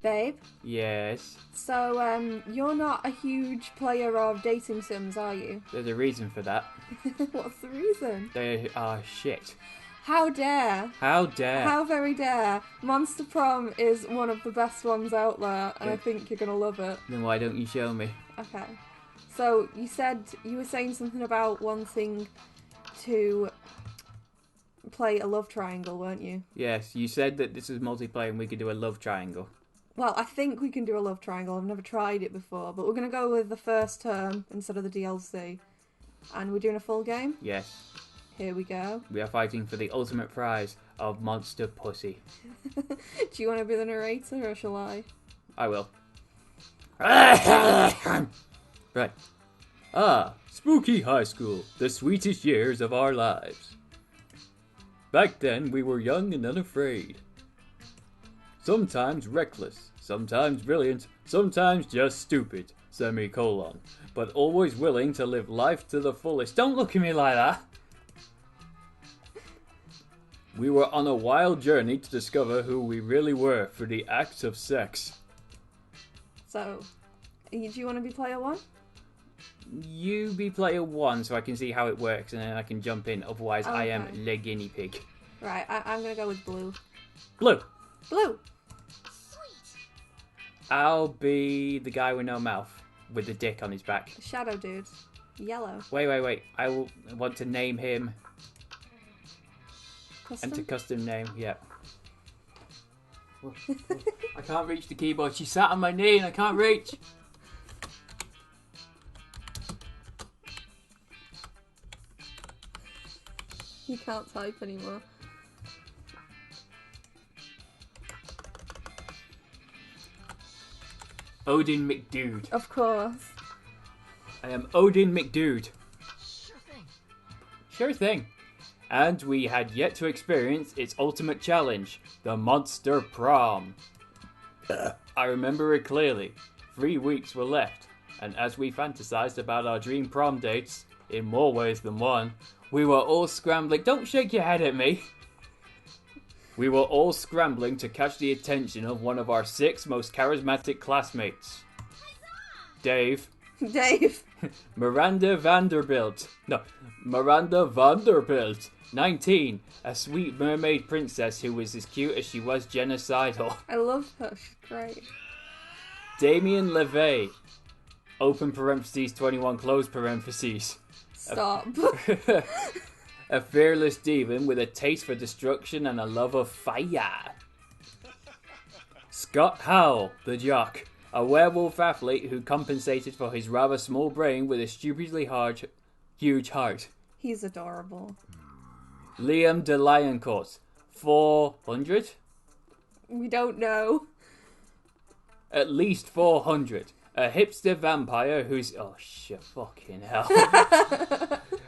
Babe? Yes? So, you're not a huge player of dating sims, are you? There's a reason for that. What's the reason? They are shit. How dare? How dare? How very dare. Monster Prom is one of the best ones out there, and I think you're gonna love it. Then why don't you show me? Okay. So, you were saying something about wanting to play a love triangle, weren't you? Yes, you said that this was multiplayer and we could do a love triangle. Well, I think we can do a love triangle. I've never tried it before, but we're going to go with the first term instead of the DLC. And we're doing a full game? Yes. Here we go. We are fighting for the ultimate prize of monster pussy. Do you want to be the narrator, or shall I? I will. Right. Spooky high school, the sweetest years of our lives. Back then, we were young and unafraid. Sometimes reckless, sometimes brilliant, sometimes just stupid, semicolon. But always willing to live life to the fullest. Don't look at me like that! We were on a wild journey to discover who we really were through the act of sex. So, do you want to be player one? You be player one so I can see how it works and then I can jump in, otherwise Okay. I am the guinea pig. Right, I'm going to go with blue. Blue! Blue! I'll be the guy with no mouth, with the dick on his back. Shadow dude. Yellow. Wait. I want to name him. Custom? Enter custom name, yep. I can't reach the keyboard. She sat on my knee and I can't reach. You can't type anymore. Odin McDude. Of course. I am Odin McDude. Sure thing. Sure thing. And we had yet to experience its ultimate challenge, the Monster Prom. I remember it clearly. 3 weeks were left, and as we fantasized about our dream prom dates, in more ways than one, we were all scrambling. Don't shake your head at me. We were all scrambling to catch the attention of one of our 6 most charismatic classmates. Dave. Miranda Vanderbilt. 19, a sweet mermaid princess who was as cute as she was genocidal. I love her, she's great. Damien LeVay, open parentheses 21 close parentheses. Stop. A fearless demon with a taste for destruction and a love of fire. Scott Howell, the jock, a werewolf athlete who compensated for his rather small brain with a stupidly huge heart. He's adorable. Liam de Lioncourt, 400? We don't know. At least 400. A hipster vampire who's... Oh, shit, fucking hell.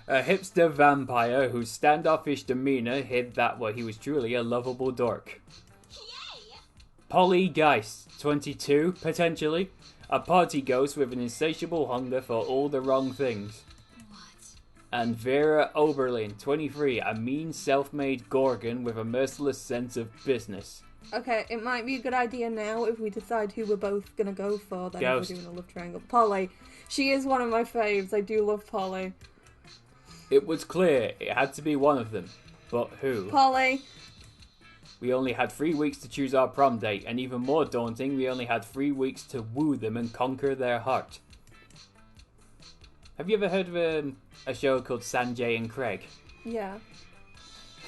A hipster vampire whose standoffish demeanor hid that he was truly a lovable dork. Yay! Polly Geist, 22, potentially. A party ghost with an insatiable hunger for all the wrong things. What? And Vera Oberlin, 23, a mean self-made gorgon with a merciless sense of business. Okay, it might be a good idea now if we decide who we're both going to go for, then Ghost. if we're doing a love triangle. Polly. She is one of my faves. I do love Polly. It was clear it had to be one of them, but who? Polly. We only had 3 weeks to choose our prom date, and even more daunting, we only had 3 weeks to woo them and conquer their heart. Have you ever heard of a show called Sanjay and Craig? Yeah.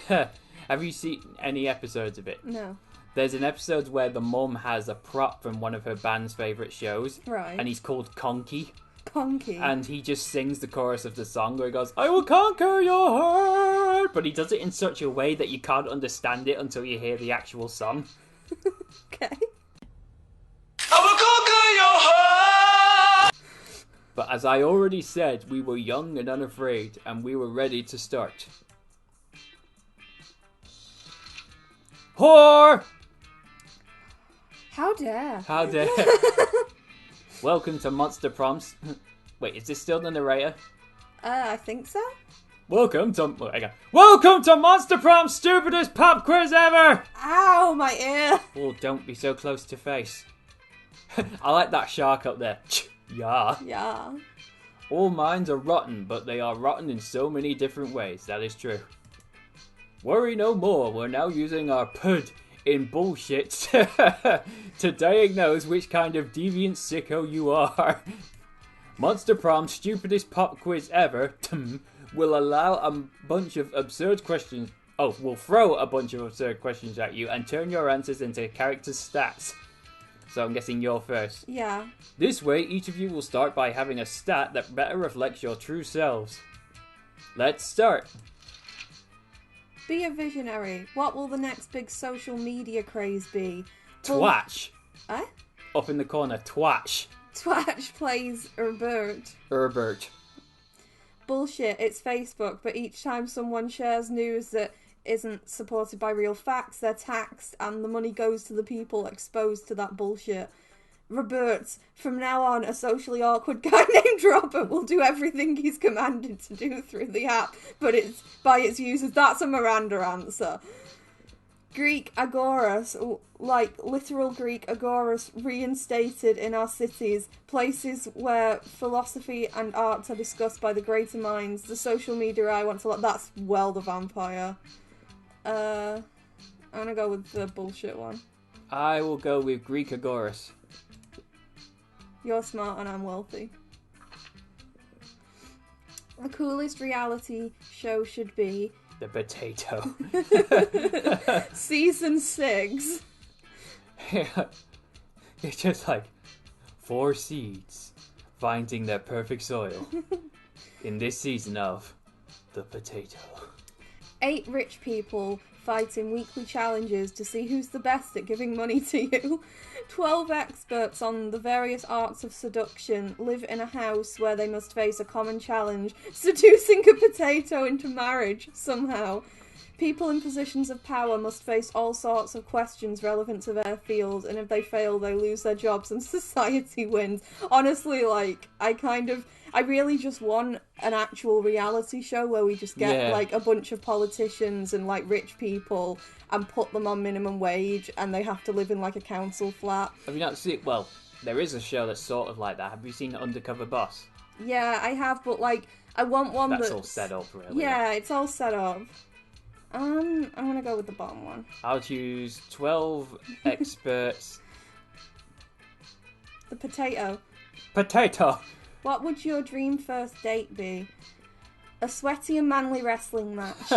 Have you seen any episodes of it? No. There's an episode where the mum has a prop from one of her band's favourite shows. Right. And he's called Conky. Conky. And he just sings the chorus of the song where he goes, I will conquer your heart! But he does it in such a way that you can't understand it until you hear the actual song. Okay. I will conquer your heart! But as I already said, we were young and unafraid, and we were ready to start. Whore! How dare. How dare. Welcome to Monster Proms. Wait, is this still the narrator? I think so. Welcome to Monster Prom's stupidest pop quiz ever! Ow, my ear. Oh, don't be so close to face. I like that shark up there. Yeah. Yeah. All minds are rotten, but they are rotten in so many different ways. That is true. Worry no more. We're now using our pud in bullshit to diagnose which kind of deviant sicko you are. Monster Prom's stupidest pop quiz ever will allow a bunch of absurd questions. Oh, we'll throw a bunch of absurd questions at you and turn your answers into character stats. So I'm guessing you're first. Yeah. This way, each of you will start by having a stat that better reflects your true selves. Let's start. Be a visionary. What will the next big social media craze be? Twatch. Eh? Up in the corner, twatch. Twatch plays Herbert. Bullshit, it's Facebook, but each time someone shares news that isn't supported by real facts, they're taxed, and the money goes to the people exposed to that bullshit. Roberts, from now on, a socially awkward guy named Robert will do everything he's commanded to do through the app, but it's by its users. That's a Miranda answer. Greek agoras, like literal Greek agoras, reinstated in our cities, places where philosophy and arts are discussed by the greater minds. The social media I want to look. That's Well the Vampire. I'm gonna go with the bullshit one. I will go with Greek agoras. You're smart and I'm wealthy. The coolest reality show should be The potato. Season 6. Yeah. It's just like 4 seeds finding their perfect soil in this season of The Potato. 8 rich people fighting weekly challenges to see who's the best at giving money to you. 12 experts on the various arts of seduction live in a house where they must face a common challenge, seducing a potato into marriage somehow. People in positions of power must face all sorts of questions relevant to their field, and if they fail, they lose their jobs and society wins. Honestly, like, I really just want an actual reality show where we just get, like, a bunch of politicians and, like, rich people and put them on minimum wage and they have to live in, like, a council flat. Have you not seen... Well, there is a show that's sort of like that. Have you seen Undercover Boss? Yeah, I have, but, like, I want one that's all set up, really. Yeah, it's all set up. I'm gonna go with the bottom one. I'll choose 12 experts. The potato. Potato! What would your dream first date be? A sweaty and manly wrestling match.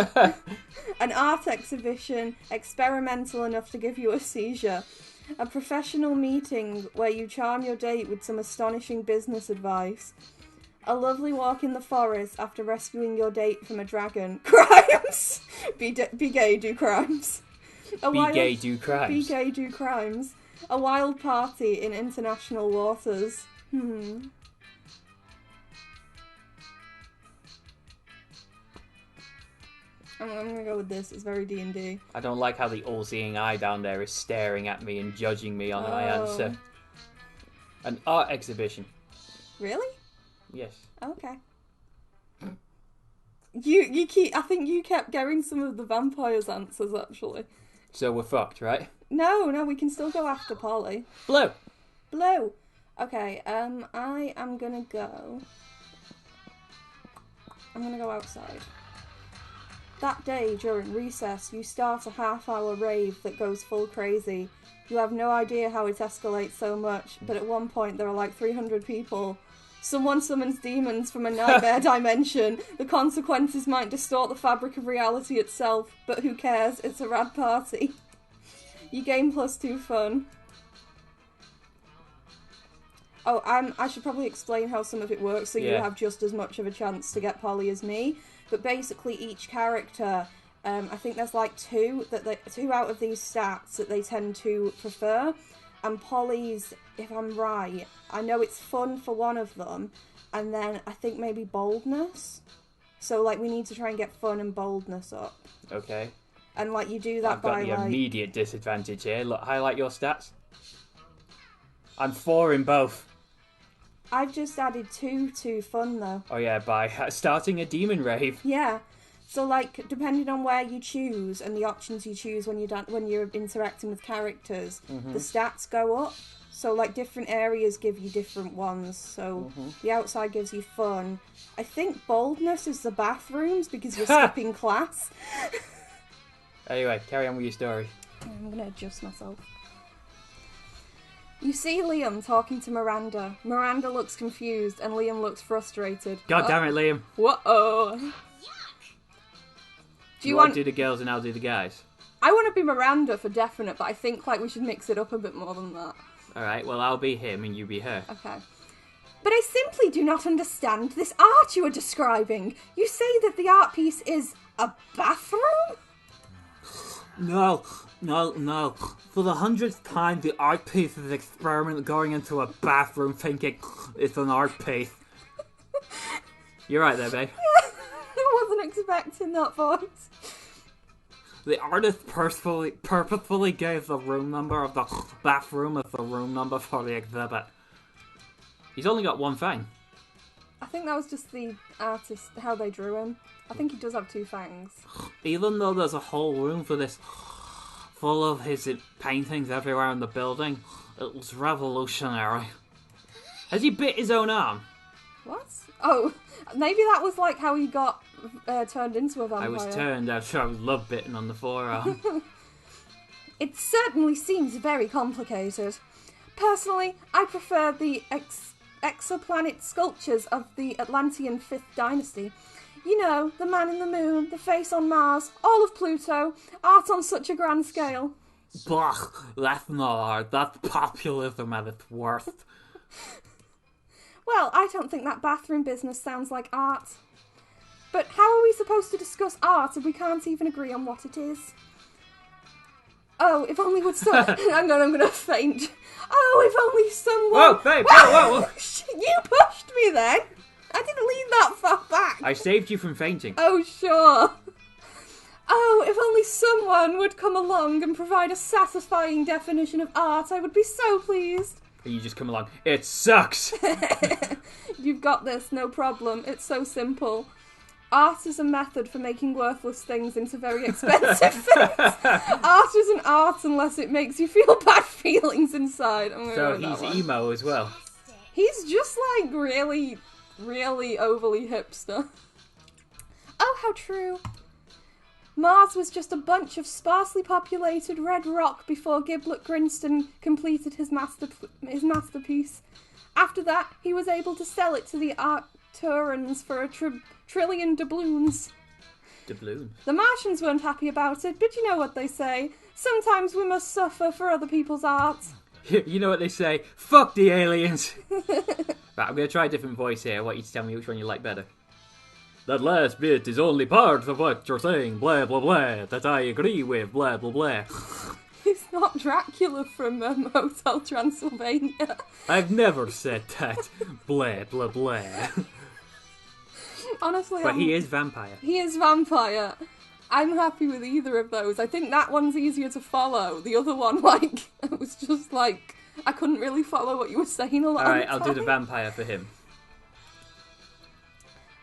An art exhibition experimental enough to give you a seizure. A professional meeting where you charm your date with some astonishing business advice. A lovely walk in the forest after rescuing your date from a dragon. Crimes! Be gay, do crimes. Be gay, do crimes. Be gay, do crimes. A wild party in international waters. I'm gonna go with this. It's very D&D. I don't like how the all-seeing eye down there is staring at me and judging me on my answer. An art exhibition. Really? Yes. Okay. You keep. I think you kept getting some of the vampires' answers actually. So we're fucked, right? No, we can still go after Polly. Blue. Blue. Okay. I am gonna go. I'm gonna go outside. That day during recess, you start a half-hour rave that goes full crazy. You have no idea how it escalates so much, but at one point there are like 300 people. Someone summons demons from a nightmare dimension. The consequences might distort the fabric of reality itself, but who cares? It's a rad party. You gain +2 fun. Oh, I should probably explain how some of it works so you have just as much of a chance to get Polly as me. But basically each character, I think there's like 2 out of these stats that they tend to prefer. And Polly's, if I'm right, I know it's fun for one of them, and then I think maybe boldness. So, like, we need to try and get fun and boldness up. Okay. And, like, you do that I've got by, the like... immediate disadvantage here. Look, highlight your stats. I'm 4 in both. I've just added 2 to fun, though. Oh, yeah, by starting a demon rave. Yeah. So, like, depending on where you choose and the options you choose when you're interacting with characters, the stats go up. So, like, different areas give you different ones. So, the outside gives you fun. I think boldness is the bathrooms because you're skipping class. Anyway, carry on with your story. I'm going to adjust myself. You see Liam talking to Miranda. Miranda looks confused and Liam looks frustrated. God damn it, Liam. Whoa. Do you want to do the girls and I'll do the guys? I want to be Miranda for definite, but I think like we should mix it up a bit more than that. Alright, well I'll be him and you be her. Okay. But I simply do not understand this art you are describing. You say that the art piece is a bathroom? No. For the 100th time, the art piece is an experiment going into a bathroom thinking it's an art piece. You're right there, babe. I wasn't expecting that voice. The artist purposefully gave the room number of the bathroom as the room number for the exhibit. He's only got one fang. I think that was just the artist, how they drew him. I think he does have two fangs. Even though there's a whole room for this full of his paintings everywhere in the building, it was revolutionary. Has he bit his own arm? What? Oh, maybe that was like how he got turned into a vampire. I was turned out, so I was love bitten on the forearm. It certainly seems very complicated. Personally, I prefer the exoplanet sculptures of the Atlantean 5th dynasty. You know, the man in the moon, the face on Mars, all of Pluto, art on such a grand scale. Bah, that's not art, that's populism at its worst. Well, I don't think that bathroom business sounds like art. But how are we supposed to discuss art if we can't even agree on what it is? Oh, if only would stop. I'm gonna faint. Oh, if only someone... Whoa, babe, whoa. You pushed me then. I didn't lean that far back. I saved you from fainting. Oh, sure. Oh, if only someone would come along and provide a satisfying definition of art, I would be so pleased. You just come along. It sucks. You've got this, no problem. It's so simple. Art is a method for making worthless things into very expensive things. Art isn't art unless it makes you feel bad feelings inside. So he's emo as well. He's just like really, really overly hipster. Oh, how true. Mars was just a bunch of sparsely populated red rock before Giblet Grinston completed his masterpiece. After that, he was able to sell it to the Arcturans for a trillion doubloons. Doubloon? The Martians weren't happy about it, but you know what they say. Sometimes we must suffer for other people's art. You know what they say? Fuck the aliens! Right, I'm going to try a different voice here. I want you to tell me which one you like better. That last bit is only part of what you're saying, blah blah blah, that I agree with, blah blah blah. He's not Dracula from Hotel Transylvania. I've never said that, blah blah blah. Honestly, but he is vampire. He is vampire. I'm happy with either of those. I think that one's easier to follow. The other one, like, it was just like, I couldn't really follow what you were saying a lot of the Alright, I'll do the time. vampire for him.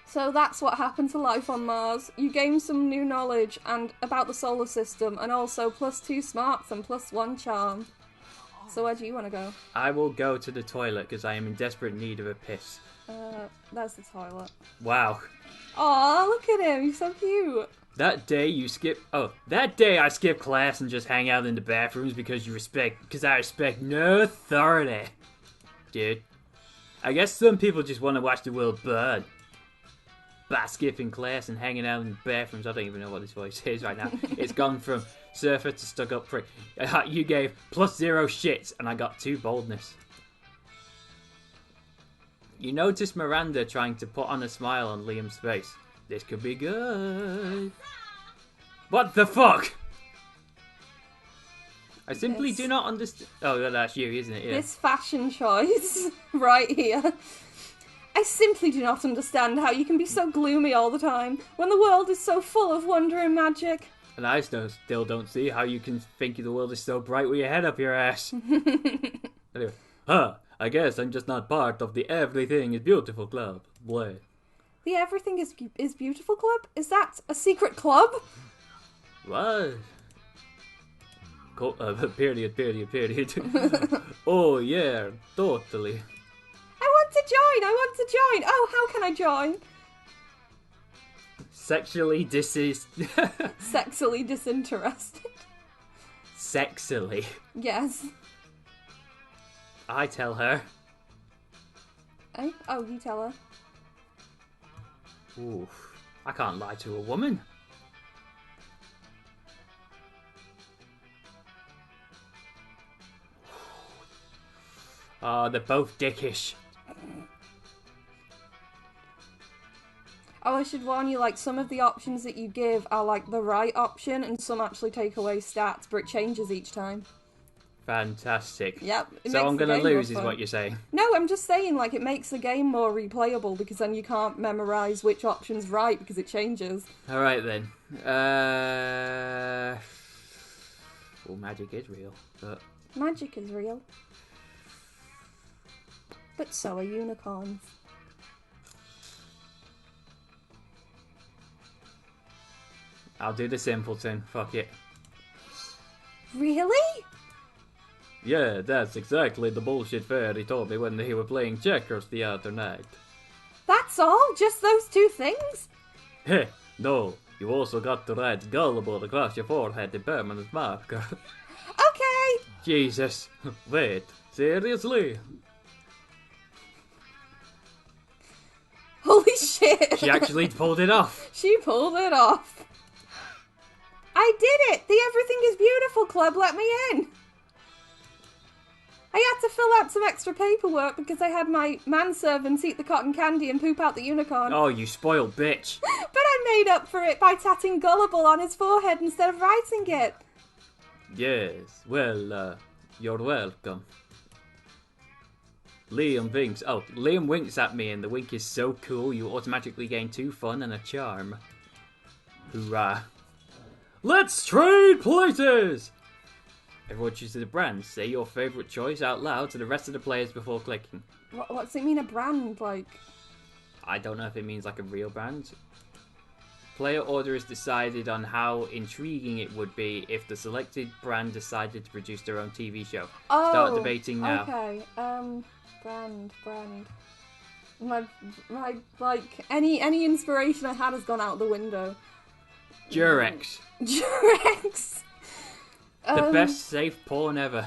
So that's what happened to life on Mars. You gain some new knowledge and about the solar system, and also +2 smarts and +1 charm. So where do you want to go? I will go to the toilet because I am in desperate need of a piss. There's the toilet. Wow. Aw, look at him, he's so cute. That day I skipped class and just hang out in the bathrooms because I respect no authority. Dude. I guess some people just want to watch the world burn. By skipping class and hanging out in the bathrooms. I don't even know what this voice is right now. It's gone from surfer to stuck up prick. You gave +0 shits and I got 2 boldness. You notice Miranda trying to put on a smile on Liam's face. This could be good. What the fuck? I simply do not understand. Oh, that's you, isn't it? Yeah. This fashion choice right here. I simply do not understand how you can be so gloomy all the time when the world is so full of wonder and magic. And I still don't see how you can think the world is so bright with your head up your ass. Anyway, I guess I'm just not part of the everything is beautiful club. Boy. The Everything is Beautiful Club? Is that a secret club? What? Period. Oh, yeah, totally. I want to join! Oh, how can I join? Sexually Sexually disinterested. Sexily. Yes. I tell her. Eh? Oh, you tell her. Oof. I can't lie to a woman. Oh, they're both dickish. Oh, I should warn you, like, some of the options that you give are, like, the right option, and some actually take away stats, but it changes each time. Fantastic. Yep. So I'm gonna lose, is what you're saying? No, I'm just saying, like, it makes the game more replayable, because then you can't memorise which option's right, because it changes. Alright then. Well, magic is real, but... Magic is real. But so are unicorns. I'll do the simpleton. Fuck it. Really? Yeah, that's exactly the bullshit fairy told me when they were playing checkers the other night. That's all? Just those two things? Heh, no. You also got to write gullible across your forehead in permanent marker. Okay! Jesus. Wait, seriously? Holy shit! She actually pulled it off. She pulled it off. I did it! The Everything is Beautiful Club let me in! I had to fill out some extra paperwork because I had my manservants eat the cotton candy and poop out the unicorn. Oh, you spoiled bitch. But I made up for it by tatting gullible on his forehead instead of writing it. Yes, well, you're welcome. Liam winks at me, and the wink is so cool you automatically gain 2 fun and a charm. Hoorah. Let's trade places! Everyone chooses a brand. Say your favourite choice out loud to the rest of the players before clicking. What's it mean, a brand? Like, I don't know if it means like a real brand. Player order is decided on how intriguing it would be if the selected brand decided to produce their own TV show. oh, Start debating now. Okay, brand. My like, any inspiration I had has gone out the window. Durex. Durex! The best safe porn ever.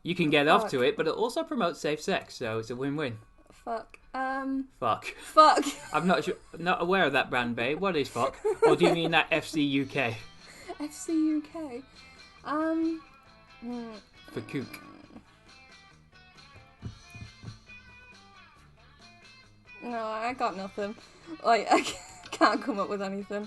You can get off to it, but it also promotes safe sex, so it's a win-win. Fuck. Fuck. Fuck. I'm not aware of that brand, babe. What is fuck? Or do you mean that FC UK? FC UK. For kook. No, I got nothing. Like, I can't come up with anything.